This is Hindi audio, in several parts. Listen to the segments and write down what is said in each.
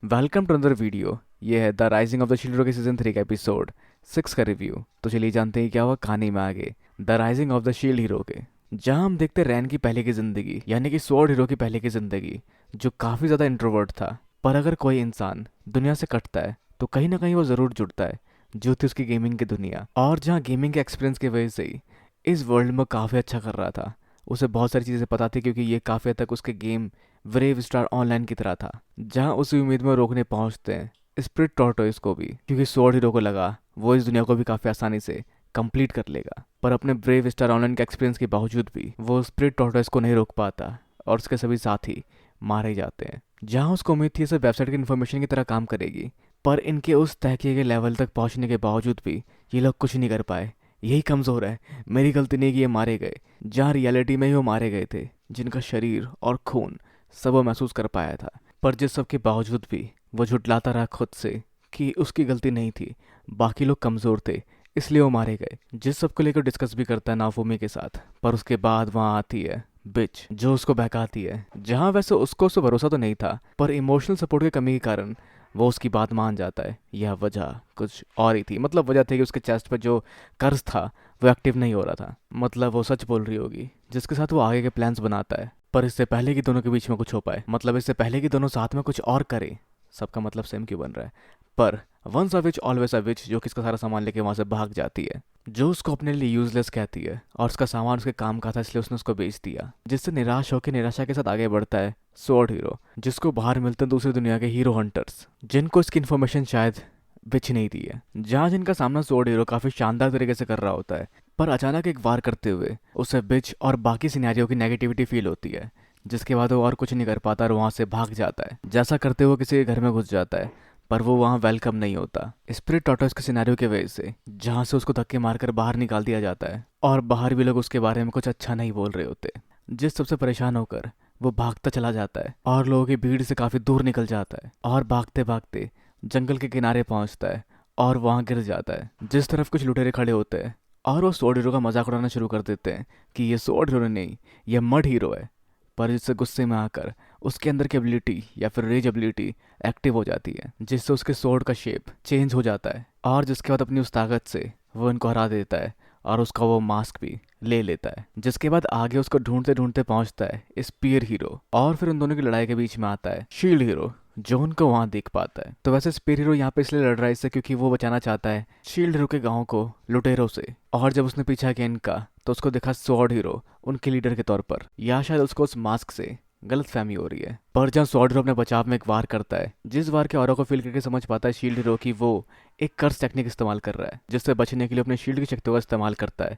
Welcome to another video. ये है the rising of the shield के सीजन 3 का एपिसोड 6 का रिव्यू। तो चलिए जानते हैं क्या हुआ कहानी में आगे the rising of the shield hero के, जहां हम देखते हैं रैन की पहले की ज़िंदगी, यानी कि स्वॉर्ड हीरो की पहले की ज़िंदगी, जो काफ़ी ज़्यादा इंट्रोवर्ट था। पर अगर कोई इंसान दुनिया से कटता है तो कहीं ना कहीं वो ज़रूर जुड़ता है, जो थी उसकी गेमिंग की दुनिया। और जहाँ गेमिंग के एक्सपीरियंस की वजह से ही इस वर्ल्ड में काफ़ी अच्छा कर रहा था, उसे बहुत सारी चीज़ें पता थी, क्योंकि ये काफ़ी हद तक उसके गेम ब्रेव स्टार ऑनलाइन की तरह था, जहां उसी उम्मीद में रोकने पहुंचते हैं स्प्रिट टॉर्टोइस को भी, क्योंकि स्वॉर्ड हीरो को लगा वो इस दुनिया को भी काफ़ी आसानी से कंप्लीट कर लेगा। पर अपने ब्रेव स्टार ऑनलाइन के एक्सपीरियंस के बावजूद भी वो स्प्रिट टॉर्टोइस को नहीं रोक पाता और उसके सभी साथी मारे जाते हैं। जहां उसको उम्मीद थी इसे वेबसाइट की इन्फॉर्मेशन की तरह काम करेगी, पर इनके उस तय किए गए लेवल तक पहुंचने के बावजूद भी ये लोग कुछ नहीं कर पाए। यही कमज़ोर है, मेरी गलती नहीं कि ये मारे गए, जहाँ रियलिटी में ही वो मारे गए थे, जिनका शरीर और खून सब वो महसूस कर पाया था। पर जिस सब के बावजूद भी वो झुठलाता रहा खुद से कि उसकी गलती नहीं थी, बाकी लोग कमज़ोर थे इसलिए वो मारे गए। जिस सब को लेकर डिस्कस भी करता है नाफूमी के साथ, पर उसके बाद वहाँ आती है बिच, जो उसको बहकाती है। जहाँ वैसे उसको उस पर भरोसा तो नहीं था, पर इमोशनल सपोर्ट की कमी के कारण वो उसकी बात मान जाता है। यह वजह कुछ और ही थी, मतलब वजह थी कि उसके चेस्ट पर जो कर्ज था वो एक्टिव नहीं हो रहा था। मतलब वो सच बोल रही होगी, जिसके साथ वो आगे के प्लान्स बनाता है। पर इससे पहले कि दोनों के बीच में कुछ हो पाए, मतलब इससे पहले कि दोनों साथ में कुछ और करें, सबका मतलब सेम क्यों बन रहा है, पर once a which always a विच, जो किसका सारा सामान लेके वहां से भाग जाती है, जो उसको अपने लिए यूजलेस कहती है और उसका सामान उसके काम का था इसलिए उसने उसको बेच दिया। जिससे निराश होकर निराशा के साथ आगे बढ़ता है स्वॉर्ड हीरो, जिसको बाहर मिलते हैं दूसरी दुनिया के हीरो हंटर्स, जिनको इसकी इन्फॉर्मेशन शायद बिच नहीं दी है। जहाँ जिनका सामना स्वॉर्ड हीरो काफी शानदार तरीके से कर रहा होता है, पर अचानक एक वार करते हुए उसे बिच और बाकी सिनेरियो की नेगेटिविटी फील होती है, जिसके बाद वो और कुछ नहीं कर पाता और वहाँ से भाग जाता है। जैसा करते हुए किसी के घर में घुस जाता है, पर वो वहाँ वेलकम नहीं होता स्पिरिट टॉटर्स के सिनेरियो की वजह से, जहाँ से उसको धक्के मारकर बाहर निकाल दिया जाता है और बाहर भी लोग उसके बारे में कुछ अच्छा नहीं बोल रहे होते। जिस सबसे परेशान होकर वो भागता चला जाता है और लोगों की भीड़ से काफ़ी दूर निकल जाता है और भागते भागते जंगल के किनारे पहुंचता है और वहाँ गिर जाता है, जिस तरफ कुछ लुटेरे खड़े होते हैं और वो स्वॉर्ड हीरो का मजाक उड़ाना शुरू कर देते हैं कि ये स्वॉर्ड हीरो नहीं, ये मड हीरो है। पर इससे गुस्से में आकर उसके अंदर की एबिलिटी या फिर रेज एबिलिटी एक्टिव हो जाती है, जिससे उसके स्वॉर्ड का शेप चेंज हो जाता है और जिसके बाद अपनी उस ताकत से वो इनको हरा देता है और उसका वो मास्क भी ले लेता है। जिसके बाद आगे उसको ढूंढते ढूंढते पहुंचता है स्पीयर हीरो और फिर उन दोनों की लड़ाई के बीच में आता है शील्ड हीरो, जो उनको वहां देख पाता है। तो वैसे स्पीयर हीरो यहाँ पे इसलिए लड़ रहा है इससे क्योंकि वो बचाना चाहता है शील्ड हीरो के गांव को लुटेरों से। और जब उसने पीछा किया इनका तो उसको देखा स्वॉर्ड हीरो उनके लीडर के तौर पर, या शायद उसको उस मास्क से गलत फहमी हो रही है। पर जहाँ स्वॉर्ड हीरो अपने बचाव में एक वार करता है, जिस वार के ऑरा को फील करके समझ पाता है शील्ड हीरो की वो एक कर्स टेक्निक इस्तेमाल कर रहा है, जिससे बचने के लिए अपने शील्ड की शक्तियों का इस्तेमाल करता है।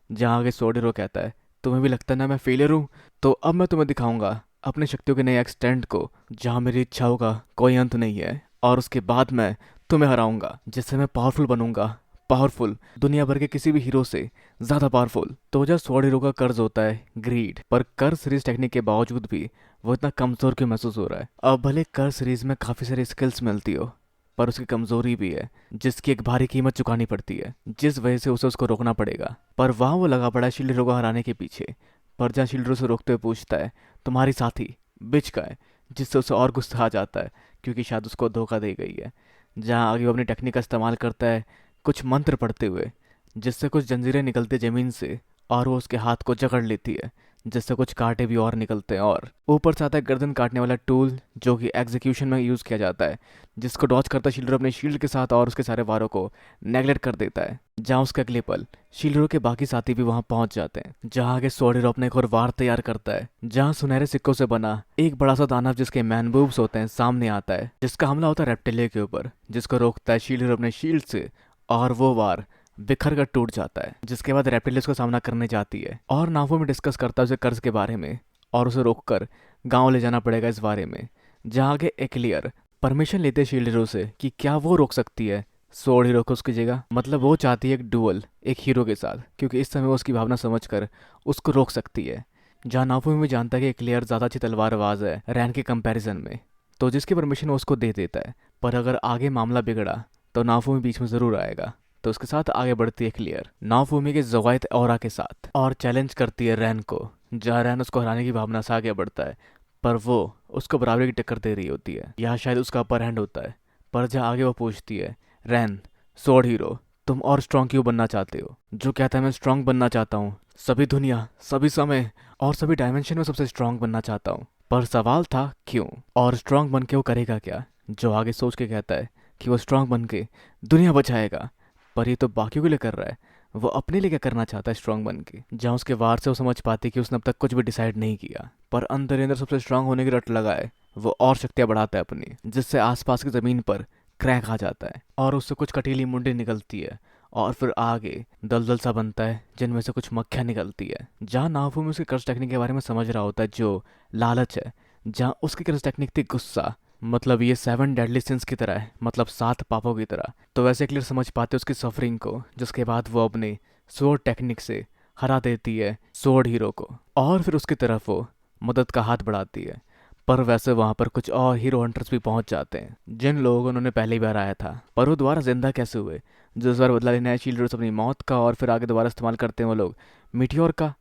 जहाँ आगे स्वॉर्ड हीरो कहता है तुम्हें भी लगता है ना मैं फेलियर हूँ, तो अब मैं तुम्हें दिखाऊंगा अपने शक्तियों के नए एक्सटेंड को, जहाँ मेरी इच्छाओं का कोई अंत नहीं है, और उसके बाद मैं तुम्हें हराऊंगा, जिससे मैं पावरफुल बनूंगा, पावरफुल दुनिया भर के किसी भी हीरो से ज्यादा पावरफुल। तो जब स्वॉर्ड हीरो का कर्ज होता है ग्रीड, पर कर सीरीज टेक्निक के बावजूद भी वो इतना कमजोर क्यों महसूस हो रहा है। अब भले कर सीरीज में काफी सारी स्किल्स मिलती हो, पर उसकी कमजोरी भी है जिसकी एक भारी कीमत चुकानी पड़ती है, जिस वजह से उसे उसको रोकना पड़ेगा। पर वहाँ वो लगा पड़ा है शील्ड हीरो को हराने के पीछे। पर जहाँ शील्ड हीरो से रोकते हुए पूछता है तुम्हारी साथी बिच का है, जिससे उसे और गुस्सा आ जाता है क्योंकि शायद उसको धोखा दे गई है। जहाँ आगे वो अपनी टेक्निक का इस्तेमाल करता है कुछ मंत्र पढ़ते हुए, जिससे कुछ जंजीरें निकलती ज़मीन से और वो उसके हाथ को जकड़ लेती है, जिससे कुछ कांटे भी और निकलते हैं। और ऊपर से आता है गर्दन काटने वाला टूल, जो कि एग्जीक्यूशन में यूज़ किया जाता है, जिसको डॉच करता शील्डर अपने शील्ड के साथ और उसके सारे वारों को नेगलेक्ट कर देता है। जहाँ उसका अगले पल शील्डरों के बाकी साथी भी वहाँ पहुँच जाते हैं, जहाँ आगे स्वॉर्ड हीरो अपने एक और वार तैयार करता है, जहाँ सुनहरे सिक्कों से बना एक बड़ा सा दानव जिसके मैन बूब्स होते हैं सामने आता है, जिसका हमला होता है रेप्टिलिया के ऊपर, जिसको रोकता है शील्ड हीरो अपने शील्ड से, और वो वार बिखर कर टूट जाता है। जिसके बाद रेप्टिलियस का सामना करने जाती है और नावो में डिस्कस करता है उसे कर्ज के बारे में और उसे रोककर गांव ले जाना पड़ेगा इस बारे में। जहाँ आगे एक्लियर परमिशन लेते शील्ड हीरो से कि क्या वो रोक सकती है स्वॉर्ड हीरो को उसकी जगह, मतलब वो चाहती है एक डुअल एक हीरो के साथ, क्योंकि इस समय वो उसकी भावना समझकर उसको रोक सकती है। जहाँ नाफू में भी जानता है कि एक्लियर ज़्यादा अच्छी तलवारबाज है रैन के कंपैरिजन में, तो जिसकी परमिशन वो उसको दे देता है। पर अगर आगे मामला बिगड़ा तो नाफू में बीच में ज़रूर आएगा, तो उसके साथ आगे बढ़ती है क्लियर नाफूमी के जवायत और के साथ और चैलेंज करती है रैन को, जहाँ रैन उसको हराने की भावना से आगे बढ़ता है। पर वो उसको बराबरी की टक्कर दे रही होती है। यहाँ शायद उसका अपर हैंड होता है। पर जहाँ आगे वो पूछती है, रैन स्वॉर्ड हीरो, तुम और स्ट्रांग क्यों बनना चाहते हो? जो कहता है मैं स्ट्रांग बनना चाहता हूँ, सभी दुनिया, सभी समय और सभी डायमेंशन में सबसे स्ट्रांग बनना चाहता हूँ। पर सवाल था क्यों, और स्ट्रांग बन के वो करेगा क्या? जो आगे सोच के कहता है कि वो स्ट्रांग बन के दुनिया बचाएगा, पर ये तो बाकियों के लिए कर रहा है, वो अपने लिए क्या करना चाहता है स्ट्रांग बन के? जहाँ उसके वार से वो समझ पाती कि उसने अब तक कुछ भी डिसाइड नहीं किया, पर अंदर ही अंदर सबसे स्ट्रांग होने की रट लगा है। वो और शक्तियाँ बढ़ाता है अपनी, जिससे आसपास की ज़मीन पर क्रैक आ जाता है और उससे कुछ कटीली मुंडी निकलती है, और फिर आगे दलदल सा बनता है जिनमें से कुछ मक्खियाँ निकलती है। जहाँ नाफूमी उसकी कर्ज टेक्निक के बारे में समझ रहा होता है, जो लालच है, जहाँ उसकी कर्ज टेक्निक थी गुस्सा, मतलब ये 7 डेडली सिंस की तरह है, मतलब 7 पापों की तरह, तो वैसे क्लियर समझ पाते उसकी सफरिंग को, जिसके बाद वो अपने स्वॉर्ड टेक्निक से हरा देती है स्वॉर्ड हीरो को, और फिर उसकी तरफ वो मदद का हाथ बढ़ाती है। पर वैसे वहां पर कुछ और हीरो हंटर्स भी पहुंच जाते हैं, जिन लोगों को उन्होंने पहली बार आया था। पर वो दोबारा जिंदा कैसे हुए? जो इस बार बदला लेने आए शील्डर्स अपनी मौत का, और फिर आगे दोबारा इस्तेमाल करते हैं वो लोग मीटियोर का,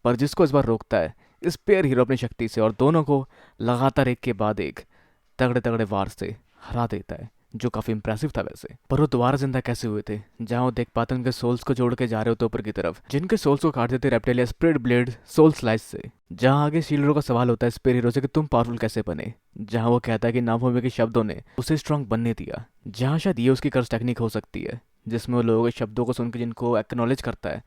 पर जिसको इस बार रोकता है स्पेयर हीरो अपनी शक्ति से, और दोनों को लगातार एक के बाद एक तगड़े तगड़े वार से हरा देता है, जो काफी इंप्रेसिव था वैसे। पर वो दोबारा जिंदा कैसे हुए थे? जहाँ वो देख पाते उनके सोल्स को जोड़ के जा रहे होते ऊपर की तरफ, जिनके सोल्स को काट देते reptilia spirit blade soul slice से। जहाँ आगे शील्डर का सवाल होता है स्पेयर हीरो से कि तुम पावरफुल कैसे बने? जहाँ वो कहता है कि नाभूमि के शब्दों ने उसे स्ट्रांग बनने दिया। जहाँ शायद ये उसकी कर्ज टेक्निक हो सकती है, जिसमें वो लोगों के शब्दों को सुनकर जिनको एक्नॉलेज करता है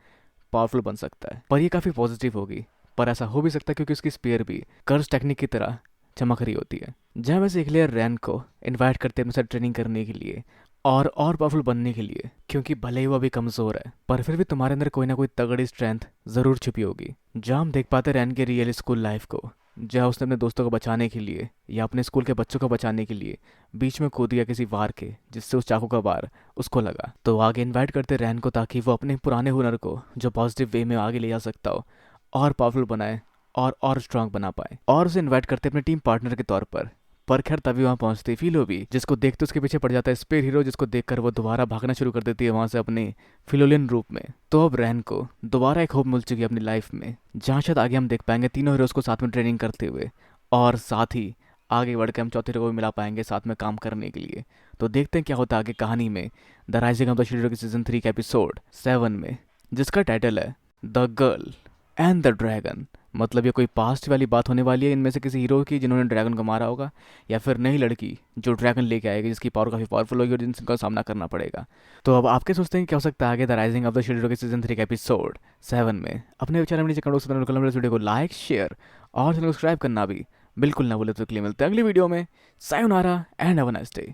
पावरफुल बन सकता है। पर ये काफी पॉजिटिव होगी, पर ऐसा हो भी सकता है क्योंकि उसकी स्पेयर भी कर्ज टेक्निक की तरह चमक रही होती है। जहाँ वैसे एक लेयर रैन को इनवाइट करते हैं अपने साथ ट्रेनिंग करने के लिए और पावरफुल बनने के लिए, क्योंकि भले ही वो अभी कमज़ोर है, पर फिर भी तुम्हारे अंदर कोई ना कोई तगड़ी स्ट्रेंथ ज़रूर छिपी होगी। जहाँ हम देख पाते रैन के रियल स्कूल लाइफ को, जहाँ उसने अपने दोस्तों को बचाने के लिए या अपने स्कूल के बच्चों को बचाने के लिए बीच में कूद गया किसी वार के, जिससे उस चाकू का वार उसको लगा। तो आगे इनवाइट करते रैन को ताकि वो अपने पुराने हुनर को, जो पॉजिटिव वे में आगे ले जा सकता हो, और पावरफुल बनाए और स्ट्रांग बना पाए, और उसे इनवाइट करते अपने टीम पार्टनर के तौर पर। पर खैर तभी वहां पहुंचती फिलो भी, जिसको देखते उसके पीछे पड़ जाता है स्पेयर हीरो, जिसको देखकर वो दोबारा भागना शुरू कर देती है वहां से अपने फिलोलियन रूप में। तो अब रैन को दोबारा एक होप मिल चुकी है अपनी लाइफ में, जहाँ शायद आगे हम देख पाएंगे तीनों हीरोज को साथ में ट्रेनिंग करते हुए, और साथ ही आगे बढ़ के हम चौथे हीरो को भी मिला पाएंगे साथ में काम करने के लिए। तो देखते हैं क्या होता है आगे कहानी में the rising of the shield के सीजन 3 के एपिसोड 7 में, जिसका टाइटल है the girl and the dragon. मतलब ये कोई पास्ट वाली बात होने वाली है इनमें से किसी हीरो की जिन्होंने ड्रैगन को मारा होगा, या फिर नई लड़की जो ड्रैगन लेके आएगी, जिसकी पावर काफ़ी पावरफुल होगी और जिनका सामना करना पड़ेगा। तो अब आपके सोचते हैं क्या हो सकता है आगे the rising of the shield के सीजन 3 के एपिसोड 7 में? अपने विचार में नीचे कमेंट बॉक्स में वीडियो को लाइक शेयर और चैनल को सब्सक्राइब करना भी बिल्कुल ना भूले। तो के लिए मिलते हैं अगली वीडियो में। Sayonara and have a nice day.